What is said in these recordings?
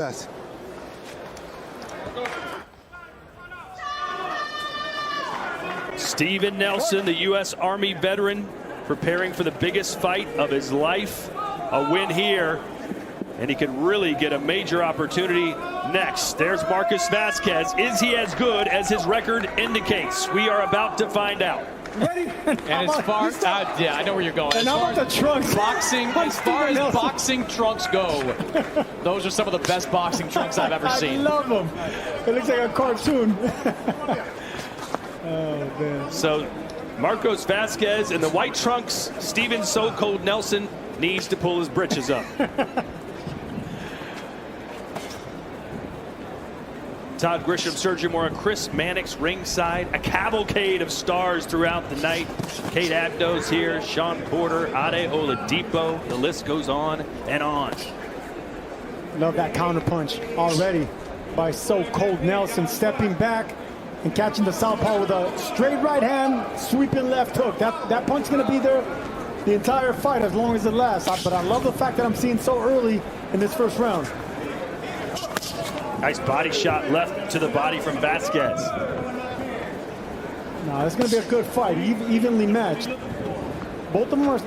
Yes. Steven Nelson, the U.S. Army veteran, preparing for the biggest fight of his life. A win here, and he could really get a major opportunity next. There's Marcos Vazquez. Is he as good as his record indicates? We are about to find out. Ready? And as far yeah, I know where you're going. And how about the trunks? Boxing, as far as boxing trunks go, those are some of the best boxing trunks I've ever seen. I love them. It looks like a cartoon. Oh, man. So Marcos Vazquez in the white trunks. Steven So Cold Nelson needs to pull his britches up. Todd Grisham, Sergio Mora, Chris Mannix ringside. A cavalcade of stars throughout the night. Kate Abdo's here, Sean Porter, Ade Oladipo. The list goes on and on. Love that counter punch already by So Cold Nelson, stepping back and catching the southpaw with a straight right hand, sweeping left hook. That punch is going to be there the entire fight as long as it lasts. But I love the fact that I'm seeing so early in this first round. Nice body shot left to the body from Vazquez. No, it's going to be a good fight, evenly matched. Both of them are,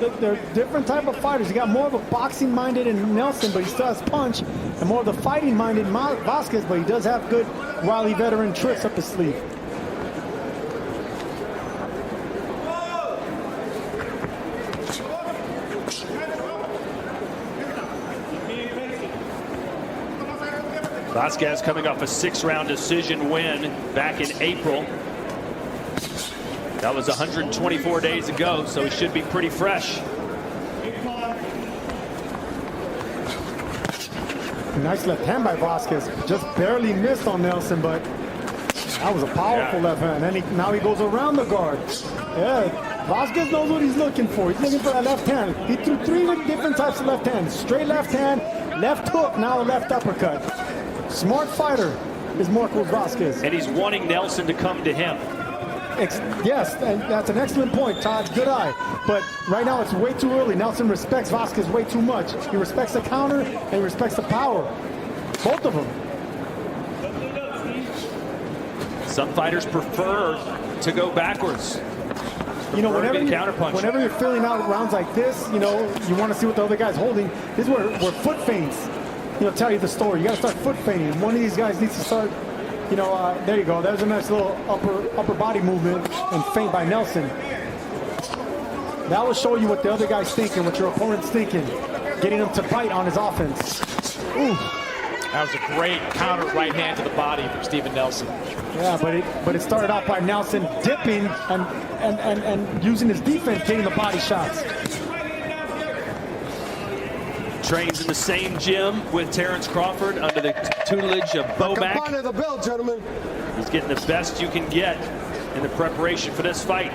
they're different type of fighters. You got more of a boxing-minded in Nelson, but he still has punch, and more of the fighting-minded Vazquez, but he does have good wily veteran tricks up his sleeve. Vazquez coming off a 6-round decision win back in April. That was 124 days ago, so he should be pretty fresh. Nice left hand by Vazquez. Just barely missed on Nelson, but that was a powerful left hand. And now he goes around the guard. Yeah, Vazquez knows what he's looking for. He's looking for that left hand. He threw 3 different types of left hands. Straight left hand, left hook, now a left uppercut. Smart fighter is Marcos Vazquez. And he's wanting Nelson to come to him. Yes, and that's an excellent point, Todd. Good eye. But right now it's way too early. Nelson respects Vazquez way too much. He respects the counter and he respects the power. Both of them. Some fighters prefer to go backwards. Whenever you're filling out rounds like this, you want to see what the other guy's holding. This is where foot feints, tell you the story. You got to start foot feinting. One of these guys needs to start, there you go. There's a nice little upper body movement and feint by Nelson. That will show you what the other guy's thinking, what your opponent's thinking, getting him to bite on his offense. Ooh. That was a great counter right hand to the body from Steven Nelson. Yeah, but it started out by Nelson dipping and using his defense, getting the body shots. Trains in the same gym with Terrence Crawford under the tutelage of Boback. The bell, gentlemen. He's getting the best you can get in the preparation for this fight.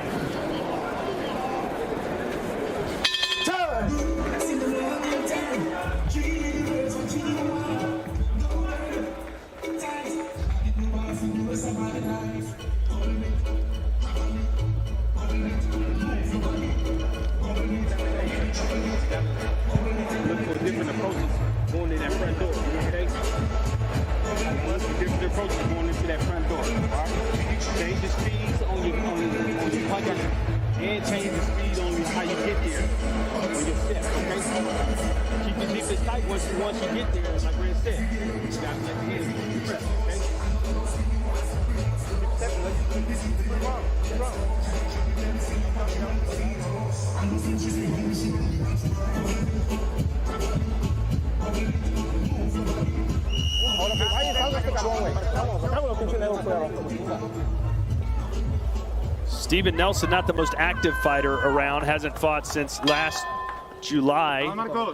Different approaches going in that front door, okay? Different approaches going into that front door, all right? Change the speeds on your punch and change the speed on how you get there on your step, okay? Keep the distance tight once you get there, like Red said. You got to let the hands press, okay? Steven Nelson, not the most active fighter around, hasn't fought since last July.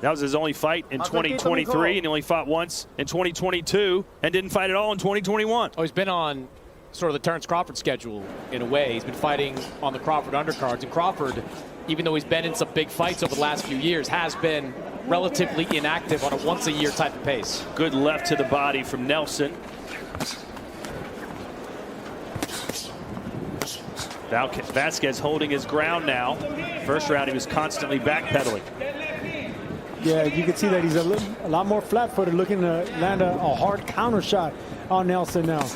That was his only fight in 2023, and he only fought once in 2022 and didn't fight at all in 2021. Oh, he's been on sort of the Terrence Crawford schedule in a way. He's been fighting on the Crawford undercards, and Crawford, even though he's been in some big fights over the last few years, has been relatively inactive on a once-a-year type of pace. Good left to the body from Nelson. Vazquez holding his ground now. First round, he was constantly backpedaling. Yeah, you can see that he's a lot more flat-footed, looking to land a hard counter shot on Nelson now.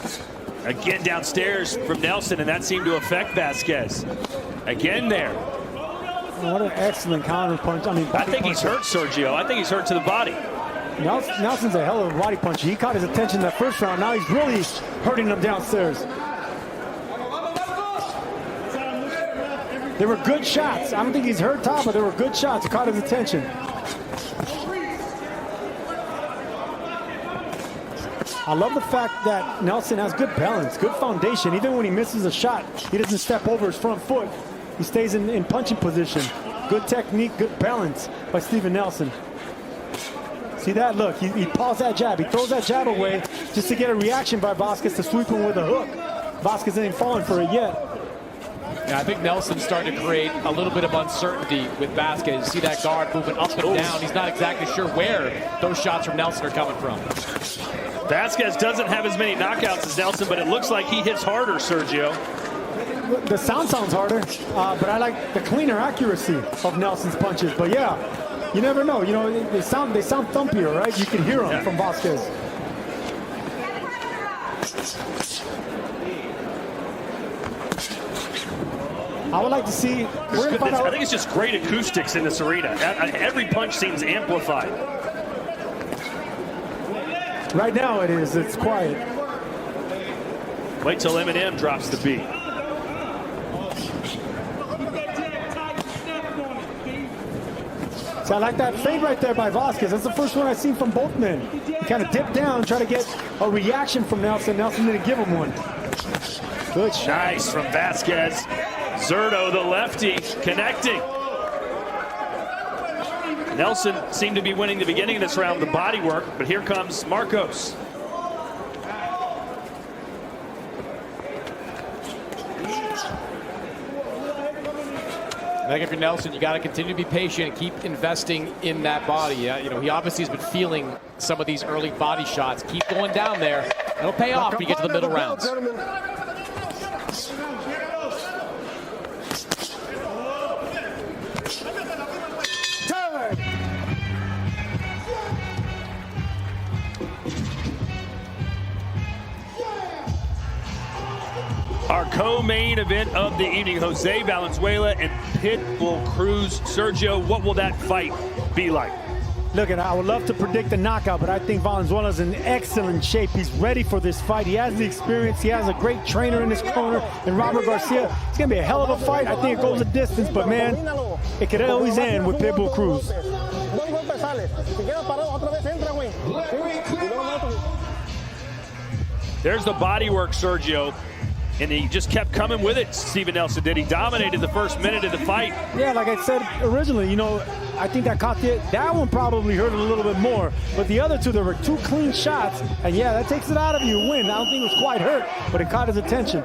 Again downstairs from Nelson, and that seemed to affect Vazquez. Again there. What an excellent counter punch. I mean, I think he's hurt, Sergio. I think he's hurt to the body. Nelson's a hell of a body puncher. He caught his attention that first round. Now he's really hurting him downstairs. They were good shots. I don't think he's hurt top, but they were good shots. It caught his attention. I love the fact that Nelson has good balance, good foundation. Even when he misses a shot, he doesn't step over his front foot. He stays in punching position. Good technique, good balance by Steven Nelson. See that? Look, he paused that jab. He throws that jab away just to get a reaction by Vazquez to sweep him with a hook. Vazquez ain't falling for it yet. Yeah, I think Nelson's starting to create a little bit of uncertainty with Vazquez. You see that guard moving up and down. He's not exactly sure where those shots from Nelson are coming from. Vazquez doesn't have as many knockouts as Nelson, but it looks like he hits harder, Sergio. The sound sounds harder, but I like the cleaner accuracy of Nelson's punches. But yeah, you never know. You know, they sound thumpier, right? You can hear them from Vazquez. I would like to see. I think it's just great acoustics in this arena. Every punch seems amplified. Right now it is. It's quiet. Wait till Eminem drops the beat. So I like that fade right there by Vazquez. That's the first one I've seen from both men. He kind of dipped down, try to get a reaction from Nelson. Nelson didn't give him one. Good shot. Nice from Vazquez. Zurdo, the lefty, connecting. Nelson seemed to be winning the beginning of this round, the body work, but here comes Marcos. I think if you're Nelson, you got to continue to be patient and keep investing in that body. You know, he obviously has been feeling some of these early body shots. Keep going down there. It'll pay off when you get to the middle rounds. Our co-main event of the evening, Jose Valenzuela and Pitbull Cruz. Sergio, what will that fight be like? Look, I would love to predict a knockout, but I think Valenzuela's in excellent shape. He's ready for this fight. He has the experience. He has a great trainer in his corner, and Robert Garcia. It's going to be a hell of a fight. I think it goes a distance, but man, it could always end with Pitbull Cruz. There's the body work, Sergio. And he just kept coming with it, Steven Nelson did. He dominated the first minute of the fight. Yeah, like I said originally, you know, I think that that one probably hurt a little bit more. But the other two, there were two clean shots. And yeah, that takes it out of you. Win. I don't think it was quite hurt, but it caught his attention.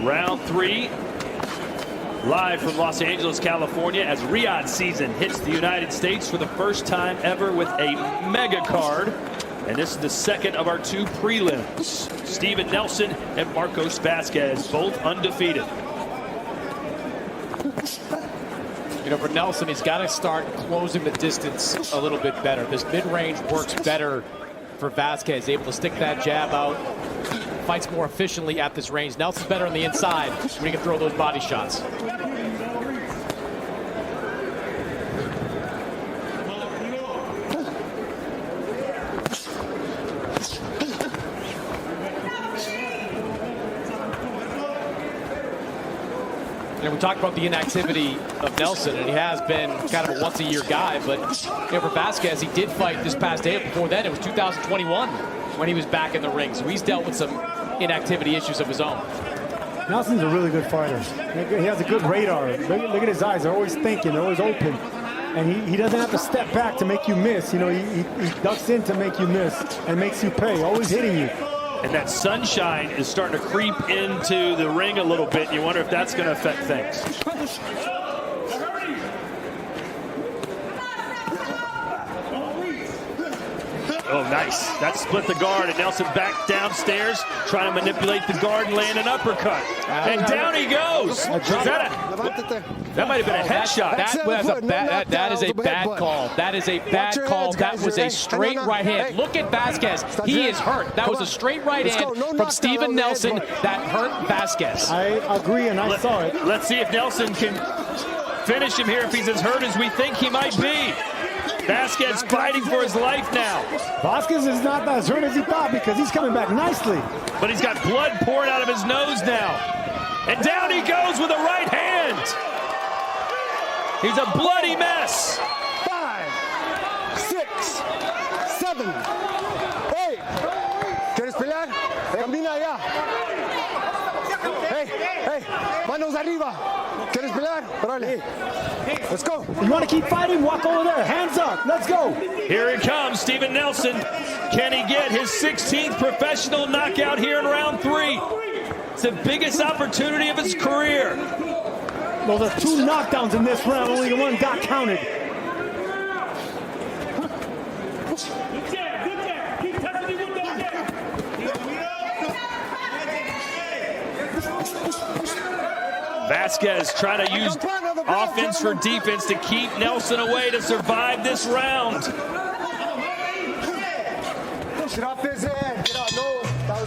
Round 3. Live from Los Angeles, California, as Riyadh season hits the United States for the first time ever with a mega card. And this is the second of our 2 prelims. Steven Nelson and Marcos Vazquez, both undefeated. You know, for Nelson, he's got to start closing the distance a little bit better. This mid-range works better for Vazquez, able to stick that jab out. Fights more efficiently at this range. Nelson's better on the inside when he can throw those body shots. You know, we talked about the inactivity of Nelson, and he has been kind of a once-a-year guy, but you know, for Vazquez, he did fight this past day. Before then, it was 2021 when he was back in the ring, so he's dealt with some inactivity issues of his own. Nelson's a really good fighter. He has a good radar. Look at his eyes. They're always thinking. They're always open. And he doesn't have to step back to make you miss. You know, he ducks in to make you miss and makes you pay. Always hitting you. And that sunshine is starting to creep into the ring a little bit. You wonder if that's going to affect things. Oh, nice. That split the guard, and Nelson back downstairs, trying to manipulate the guard and land an uppercut. And down he goes. That might have been a headshot. That is a bad call. That is a bad call. That was a straight right hand. Look at Vazquez. He is hurt. That was a straight right hand from Steven Nelson that hurt Vazquez. I agree, and I saw it. Let's see if Nelson can finish him here if he's as hurt as we think he might be. Vazquez fighting for his life now. Vazquez is not as hurt as he thought because he's coming back nicely. But he's got blood pouring out of his nose now. And down he goes with a right hand. He's a bloody mess. 5, 6, 7, 8. ¿Quieres pelear? Camina allá. Hey, manos arriba. ¿Quieres pelear? Órale. Let's go. You want to keep fighting? Walk over there. Hands up. Let's go. Here it comes, Steven Nelson. Can he get his 16th professional knockout here in round 3? It's the biggest opportunity of his career. Those are 2 knockdowns in this round. Only one got counted. Vazquez trying to use offense for defense to keep Nelson away to survive this round.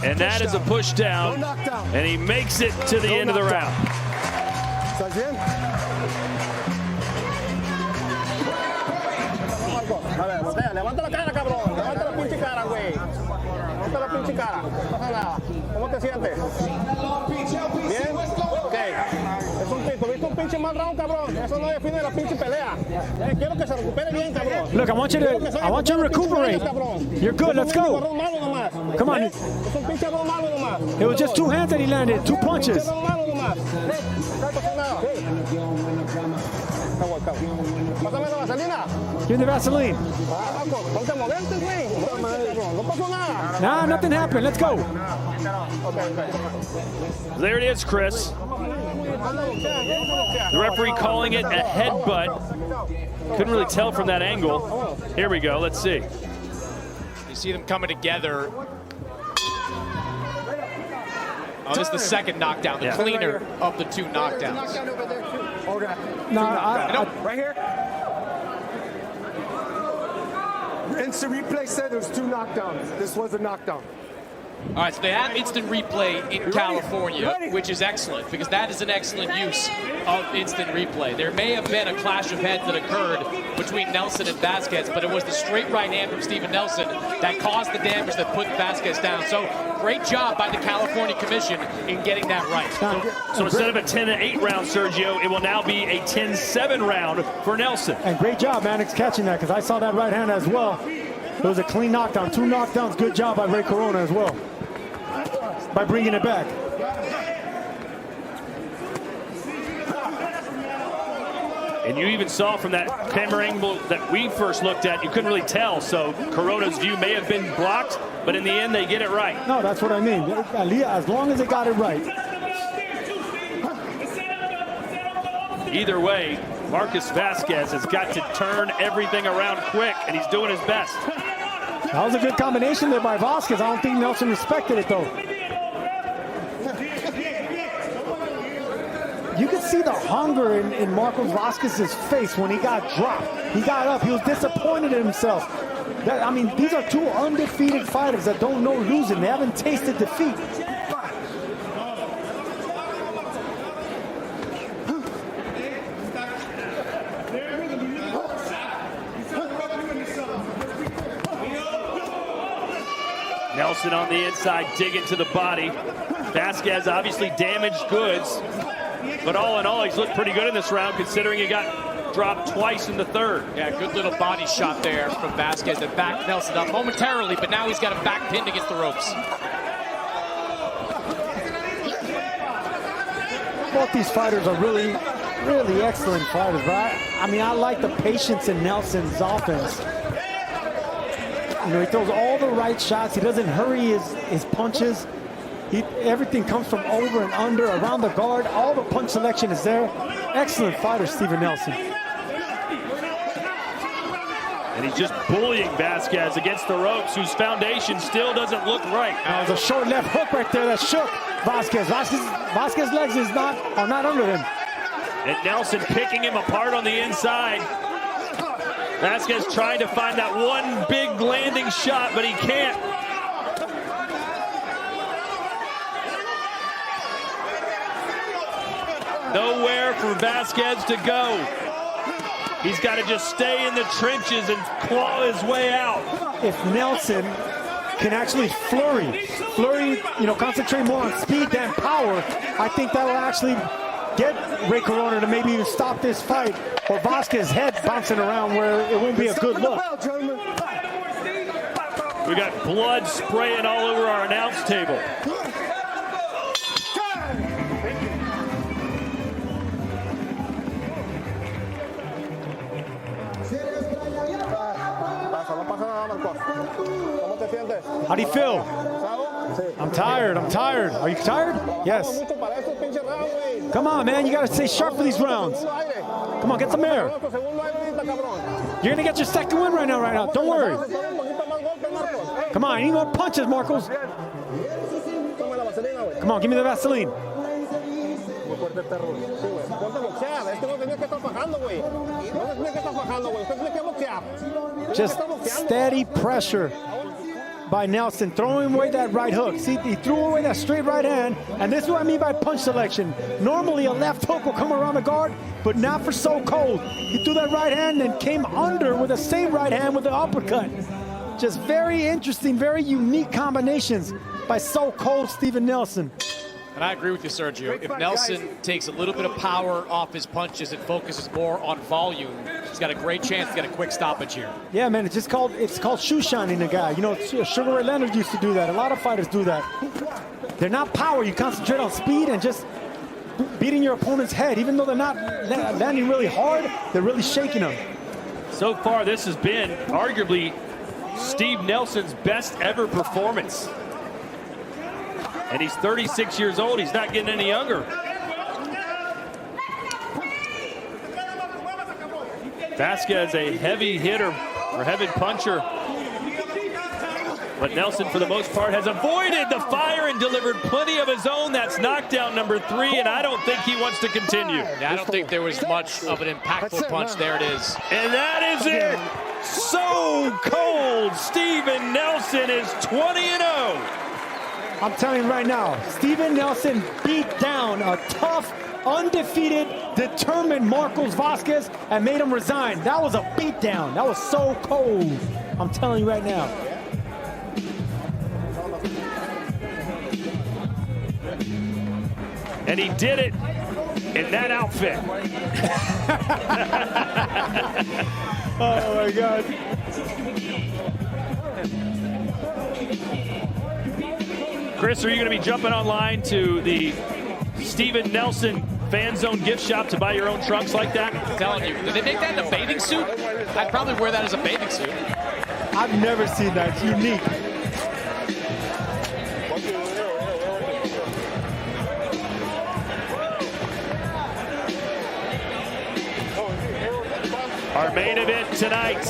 And that is a push down, and he makes it to the end of the round. Levanta la cara, cabrón. Levanta la pinche cara, güey. Levanta la pinche cara. No pasa nada. ¿Cómo te sientes? Bien. Ok. Es un pinche. ¿Viste un pinche mal round, cabrón? Eso no define la pinche pelea. Quiero que se recupere bien, cabrón. Look, I want you to recuperate. You're good. Let's go. Come on. Es un pinche error malo nomás. It was just 2 hands that he landed. 2 punches. Es un malo nomás. No pasa nada. Pásame la vaselina. Give the Vaseline. Ponte a moverte, güey. No pasó nada. Nah, nothing happened. Let's go. There it is, Chris. The referee calling it a headbutt. Couldn't really tell from that angle. Here we go. Let's see. You see them coming together. Oh, this is the second knockdown, the cleaner of the 2 knockdowns. No, right here. Instant replay said there was 2 knockdowns. This was a knockdown. All right, so they have instant replay in California, which is excellent because that is an excellent use of instant replay. There may have been a clash of heads that occurred between Nelson and Vazquez, but it was the straight right hand from Steven Nelson that caused the damage that put Vazquez down. So great job by the California Commission in getting that right. So instead of a 10-8 round, Sergio, it will now be a 10-7 round for Nelson. And great job, Mannix, catching that because I saw that right hand as well. It was a clean knockdown. 2 knockdowns. Good job by Ray Corona as well, by bringing it back. And you even saw from that camera angle that we first looked at, you couldn't really tell. So Corona's view may have been blocked, but in the end, they get it right. No, that's what I mean. As long as they got it right. Either way, Marcos Vazquez has got to turn everything around quick, and he's doing his best. That was a good combination there by Vazquez. I don't think Nelson respected it, though. You could see the hunger in Marcos Vazquez's face when he got dropped. He got up. He was disappointed in himself. I mean, these are 2 undefeated fighters that don't know losing. They haven't tasted defeat. Nelson on the inside, digging to the body. Vazquez obviously damaged goods, but all in all, he's looked pretty good in this round considering he got dropped twice in the 3rd. Yeah, good little body shot there from Vazquez that backed Nelson up momentarily, but now he's got him back pinned against the ropes. Both these fighters are really excellent fighters, but I like the patience in Nelson's offense. You know, he throws all the right shots. He doesn't hurry his punches. Everything comes from over and under, around the guard. All the punch selection is there. Excellent fighter, Steven Nelson. And he's just bullying Vazquez against the ropes, whose foundation still doesn't look right. There's a short left hook right there that shook Vazquez. Vazquez's legs are not under him. And Nelson picking him apart on the inside. Vazquez trying to find that one big landing shot, but he can't. Nowhere for Vazquez to go. He's got to just stay in the trenches and claw his way out. If Nelson can actually flurry, concentrate more on speed than power, I think that will actually get Ray Corona to maybe even stop this fight, or Vazquez's head bouncing around where it won't be a good look. We got blood spraying all over our announce table. How do you feel? I'm tired. Are you tired? Yes. Come on, man. You got to stay sharp for these rounds. Come on, get some air. You're going to get your second win right now. Don't worry. Come on, you need more punches, Marcos. Come on, give me the Vaseline. Just steady pressure by Nelson, throwing away that right hook. See, he threw away that straight right hand, and this is what I mean by punch selection. Normally a left hook will come around the guard, but not for So Cold. He threw that right hand and came under with the same right hand with the uppercut. Just very interesting, very unique combinations by So Cold Steven Nelson. And I agree with you, Sergio. If Nelson takes a little bit of power off his punches and focuses more on volume, he's got a great chance to get a quick stoppage here. Yeah, man, it's called shoe shining a guy. You know, Sugar Ray Leonard used to do that. A lot of fighters do that. They're not power. You concentrate on speed and just beating your opponent's head. Even though they're not landing really hard, they're really shaking them. So far, this has been arguably Steve Nelson's best ever performance. And he's 36 years old. He's not getting any younger. Vazquez, a heavy hitter or heavy puncher. But Nelson, for the most part, has avoided the fire and delivered plenty of his own. That's knockdown number 3, and I don't think he wants to continue. Yeah, I don't think there was much of an impactful punch. There it is. And that is it. So Cold Steven Nelson is 20-0. I'm telling you right now, Steven Nelson beat down a tough, undefeated, determined Marcos Vazquez and made him resign. that was a beatdown. That was So Cold. I'm telling you right now. And he did it in that outfit. Oh my God. Chris, are you going to be jumping online to the Steven Nelson Fan Zone gift shop to buy your own trunks like that? I'm telling you, did they make that in a bathing suit? I'd probably wear that as a bathing suit. I've never seen that. It's unique. Our main event tonight,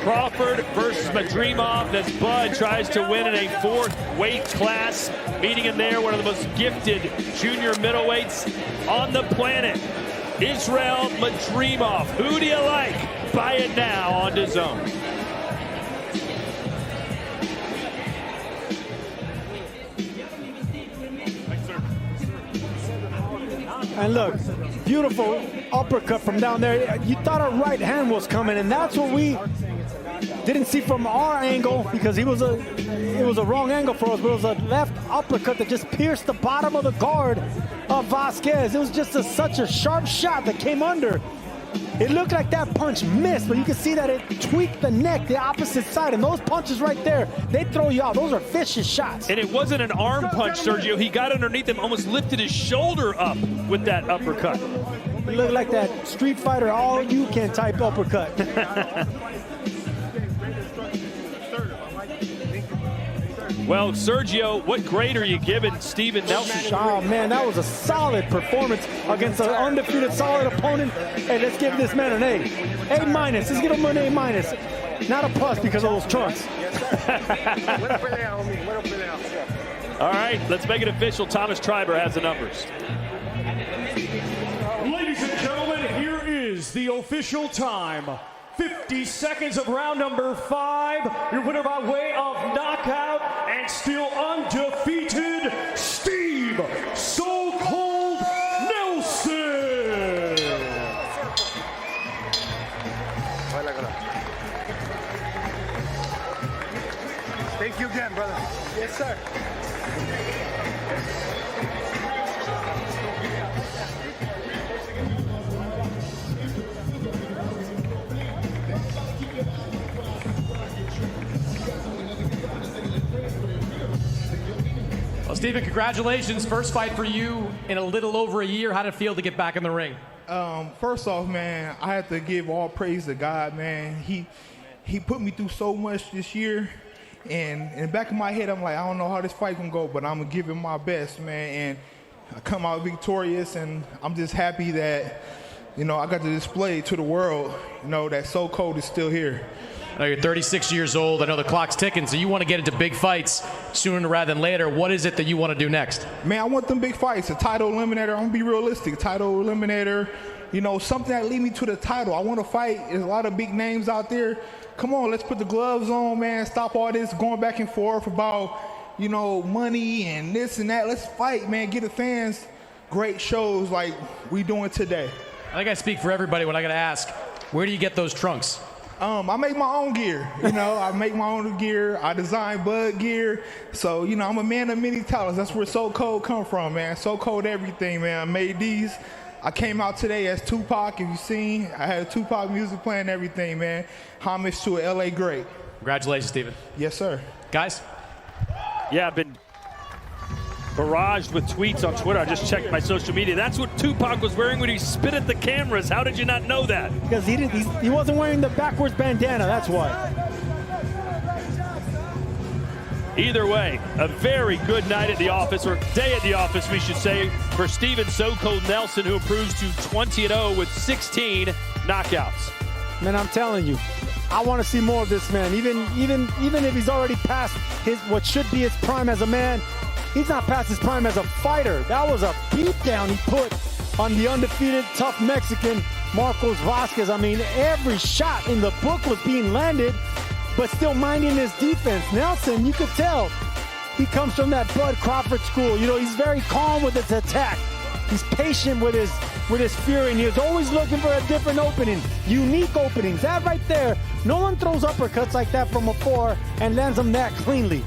Crawford versus Madrimov, as Bud tries to win in a 4th weight class. Meeting him there, one of the most gifted junior middleweights on the planet, Israel Madrimov. Who do you like? Buy it now on DAZN. And look, beautiful uppercut from down there. You thought a right hand was coming, and that's what we didn't see from our angle, because it was a wrong angle for us, but it was a left uppercut that just pierced the bottom of the guard of Vazquez. It was just such a sharp shot that came under. It looked like that punch missed, but you can see that it tweaked the neck the opposite side, and those punches right there, they throw you out. Those are vicious shots. And it wasn't an arm punch, Sergio. He got underneath him, almost lifted his shoulder up with that uppercut. It looked like that Street Fighter all-you-can type uppercut. Well, Sergio, what grade are you giving Steven Nelson? Oh, man, that was a solid performance against an undefeated, solid opponent. Hey, let's give this man an A. A minus. Let's give him an A minus. Not a plus because of those trunks. All right, let's make it official. Thomas Treiber has the numbers. Ladies and gentlemen, here is the official time. 50 seconds of round number 5. Your winner by way of knockout and still undefeated, Steve So Cold Nelson. Thank you again, brother. Yes, sir. Well, Steven, congratulations. First fight for you in a little over a year. How did it feel to get back in the ring? First off, man, I have to give all praise to God, man. He put me through so much this year. And in the back of my head, I'm like, I don't know how this fight can go, but I'm going to give it my best, man. And I come out victorious, and I'm just happy that, you know, I got to display to the world, you know, that So Cold is still here. I know you're 36 years old. I know the clock's ticking, so you want to get into big fights sooner rather than later. What is it that you want to do next? Man, I want them big fights, a title eliminator. I'm going to be realistic, title eliminator, you know, something that lead me to the title. I want to fight. There's a lot of big names out there. Come on, let's put the gloves on, man. Stop all this going back and forth about, you know, money and this and that. Let's fight, man. Get the fans great shows like we doing today. I think I speak for everybody when I got to ask, where do you get those trunks? I make my own gear, you know. I make my own gear. I design Bud gear. So, you know, I'm a man of many talents. That's where So Cold come from, man. So Cold everything, man. I made these. I came out today as Tupac, if you've seen. I had a Tupac music playing and everything, man. Homage to an LA great. Congratulations, Steven. Yes, sir. Guys? Yeah, I've been barraged with tweets on Twitter. I just checked my social media. That's what Tupac was wearing when he spit at the cameras. How did you not know that? Because he wasn't wearing the backwards bandana, that's why. Either way, a very good night at the office, or day at the office, we should say, for Steven So Cold Nelson, who improves to 20-0 with 16 knockouts. Man, I'm telling you, I want to see more of this man. Even if he's already past what should be his prime as a man, he's not past his prime as a fighter. That was a beatdown he put on the undefeated, tough Mexican, Marcos Vazquez. I mean, every shot in the book was being landed, but still minding his defense. Nelson, you could tell, he comes from that Bud Crawford school. You know, he's very calm with his attack. He's patient with his fury, and he's always looking for a different opening, unique openings. That right there, no one throws uppercuts like that from afar and lands them that cleanly.